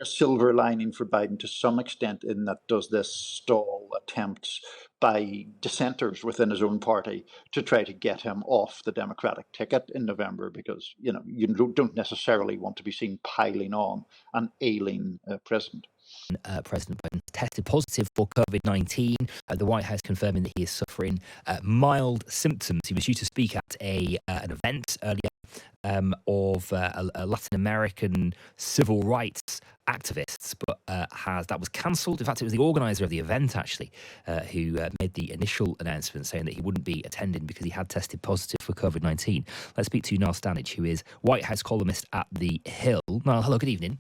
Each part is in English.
a silver lining for Biden to some extent in that does this stall attempts by dissenters within his own party to try to get him off the Democratic ticket in November because, you don't necessarily want to be seen piling on an ailing president. President Biden tested positive for COVID-19. The White House confirming that he is suffering mild symptoms. He was due to speak at an event earlier of a Latin American civil rights activists, but that was cancelled. In fact, it was the organizer of the event actually who made the initial announcement saying that he wouldn't be attending because he had tested positive for COVID-19. Let's speak to Niall Stanage, who is White House columnist at The Hill. Niall, hello, good evening.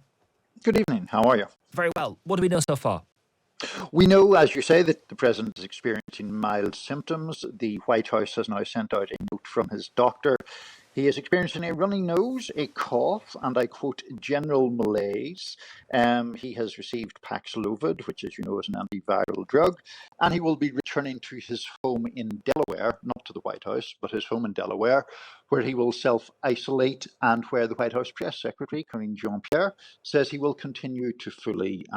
Good evening. How are you? Very well. What do we know so far? We know, as you say, that the president is experiencing mild symptoms. The White House has now sent out a note from his doctor. He is experiencing a runny nose, a cough, and I quote, general malaise. He has received Paxlovid, which, as you know, is an antiviral drug, and he will be returning to his home in Delaware, not to the White House, but his home in Delaware, where he will self-isolate and where the White House press secretary, Karine Jean-Pierre, says he will continue to fully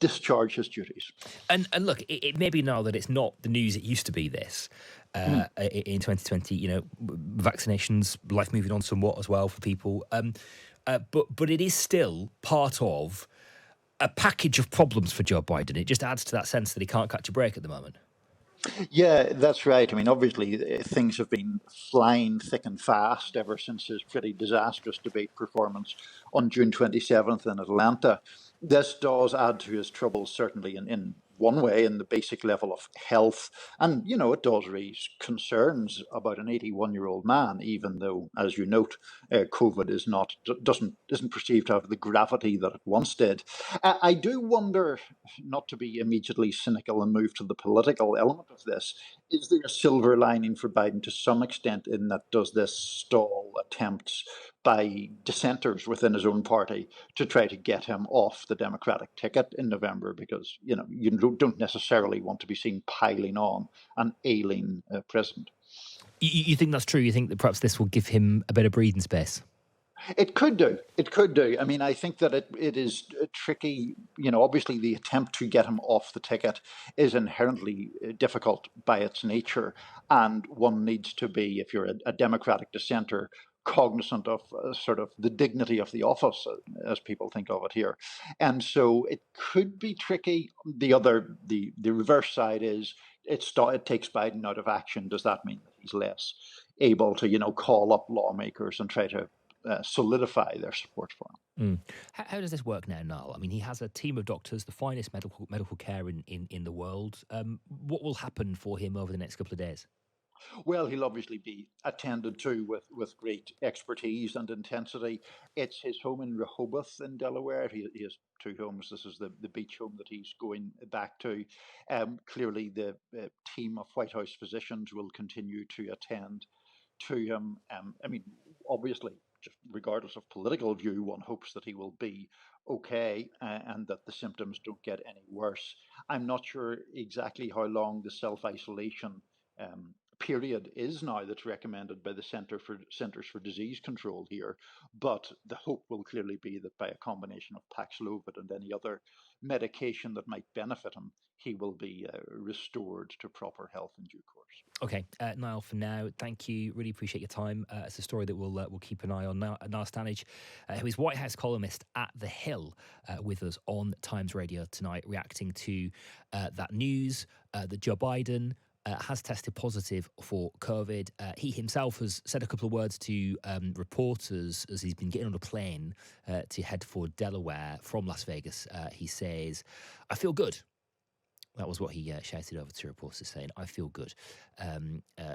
discharge his duties. And look, it may be now that it's not the news it used to be this. In 2020, vaccinations, life moving on somewhat as well for people. But it is still part of a package of problems for Joe Biden. It just adds to that sense that he can't catch a break at the moment. Yeah, that's right. I mean, obviously, things have been flying thick and fast ever since his pretty disastrous debate performance on June 27th in Atlanta. This does add to his troubles, certainly in one way, in the basic level of health. And, it does raise concerns about an 81-year-old man, even though, as you note, COVID isn't perceived to have the gravity that it once did. I do wonder, not to be immediately cynical and move to the political element of this, is there a silver lining for Biden to some extent in that does this stall attempts by dissenters within his own party to try to get him off the Democratic ticket in November because, you don't necessarily want to be seen piling on an ailing president. You think that's true? You think that perhaps this will give him a bit of breathing space? It could do. It could do. I mean, I think that it is tricky. Obviously, the attempt to get him off the ticket is inherently difficult by its nature. And one needs to be, if you're a Democratic dissenter, cognizant of sort of the dignity of the office, as people think of it here. And so it could be tricky. The reverse side is it takes Biden out of action. Does that mean that he's less able to, call up lawmakers and try to solidify their support for him? How does this work now, Niall? I mean, he has a team of doctors, the finest medical care in the world. What will happen for him over the next couple of days? Well, he'll obviously be attended to with great expertise and intensity. It's his home in Rehoboth in Delaware. He has two homes. This is the beach home that he's going back to. Clearly, the team of White House physicians will continue to attend to him. I mean, obviously, just regardless of political view, one hopes that he will be okay and that the symptoms don't get any worse. I'm not sure exactly how long the self-isolation period is now that's recommended by the Centers for Disease Control here, but the hope will clearly be that by a combination of Paxlovid and any other medication that might benefit him, he will be restored to proper health in due course. Okay, Niall, for now, thank you. Really appreciate your time. It's a story that we'll keep an eye on. Niall Stanage, who is White House columnist at The Hill, with us on Times Radio tonight, reacting to that news that Joe Biden has tested positive for COVID. He himself has said a couple of words to reporters as he's been getting on a plane to head for Delaware from Las Vegas. He says, "I feel good." That was what he shouted over to reporters, saying, "I feel good."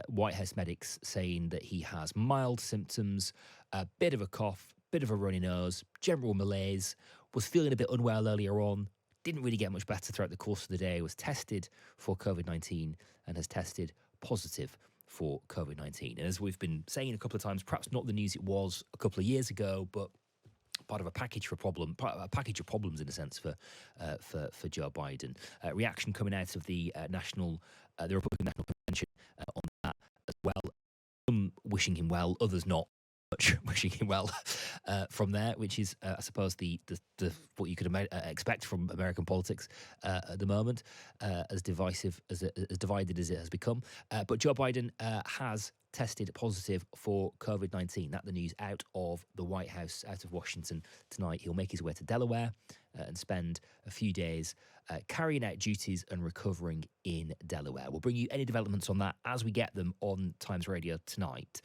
White House medics saying that he has mild symptoms, a bit of a cough, bit of a runny nose, general malaise, was feeling a bit unwell earlier on, didn't really get much better throughout the course of the day, was tested for COVID-19 and has tested positive for COVID-19. And as we've been saying a couple of times, perhaps not the news it was a couple of years ago, but part of a package of problems in a sense for Joe Biden. Reaction coming out of the Republican National Convention on that as well. Some wishing him well, others not. wishing him well from there, which is, I suppose, the what you could expect from American politics at the moment, as divisive as divided as it has become. But Joe Biden has tested positive for COVID-19. That's the news out of the White House, out of Washington tonight. He'll make his way to Delaware and spend a few days carrying out duties and recovering in Delaware. We'll bring you any developments on that as we get them on Times Radio tonight.